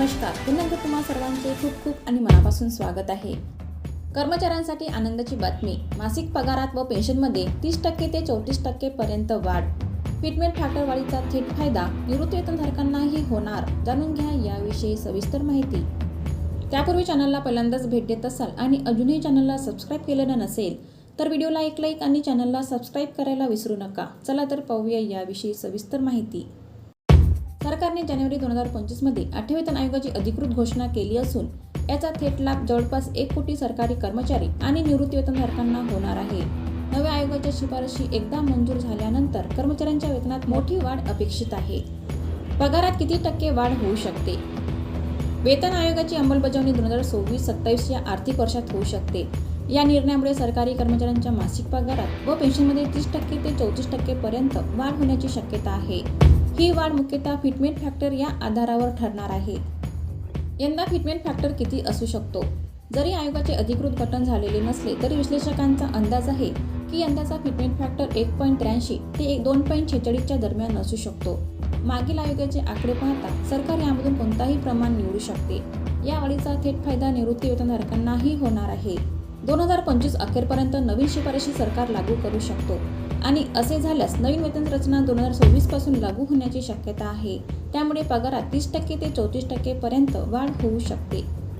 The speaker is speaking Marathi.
नमस्कार. पुन्हा एकदा तुम्हा सर्वांचे खूप खूप आणि मनापासून स्वागत आहे. कर्मचाऱ्यांसाठी आनंदाची बातमी. मासिक पगारात व पेन्शनमध्ये 30% ते 34% पर्यंत वाढ. फिटमेंट फॅक्टर वाढीचा थेट फायदा निवृत्तीवेतनधारकांनाही होणार. जाणून घ्या याविषयी सविस्तर माहिती. त्यापूर्वी चॅनलला पहिल्यांदाच भेट देत असाल आणि अजूनही चॅनलला सबस्क्राईब केलेलं नसेल तर व्हिडिओला एक लाईक आणि चॅनलला सबस्क्राईब करायला विसरू नका. चला तर पाहूया याविषयी सविस्तर माहिती. सरकारने जानेवारी 2025 मध्ये 8व्या वेतन आयोगाची अधिकृत घोषणा केली असून याचा थेट लाभ जवळपास 1 कोटी सरकारी कर्मचारी आणि निवृत्ती वेतनधारकांना होणार आहे. नव्या आयोगाच्या शिफारशी एकदा मंजूर झाल्यानंतर कर्मचाऱ्यांच्या वेतनात मोठी वाढ अपेक्षित आहे. पगारात किती टक्के वाढ होऊ शकते? वेतन आयोगाची अंमलबजावणी 2026-27 या आर्थिक वर्षात होऊ शकते. या निर्णयामुळे सरकारी कर्मचाऱ्यांच्या मासिक पगारात व पेन्शनमध्ये 30% ते 34% पर्यंत वाढ होण्याची शक्यता आहे. ही वाढ मुख्यतः फिटमेंट फॅक्टर या आधारावर ठरणार आहे. यंदा फिटमेंट फॅक्टर किती असू शकतो? जरी आयोगाचे अधिकृत गठन झालेले नसले तरी विश्लेषकांचा अंदाज आहे की यंदाचा फिटमेंट फॅक्टर 1.83 ते 2.46 च्या दरम्यान असू शकतो. मागील आयोगाचे आकडे पाहता सरकार यामधून कोणताही प्रमाण निवडू शकते. या वाढीचा थेट फायदा निवृत्ती वेतनधारकांनाही होणार आहे. 2025 अखेरपर्यंत नवीन शिफारशी सरकार लागू करू शकतो आणि असे झाल्यास नवीन वेतन रचना 2026 पासून लागू होण्याची शक्यता आहे. त्यामुळे पगारात 30% ते 34% पर्यंत वाढ होऊ शकते.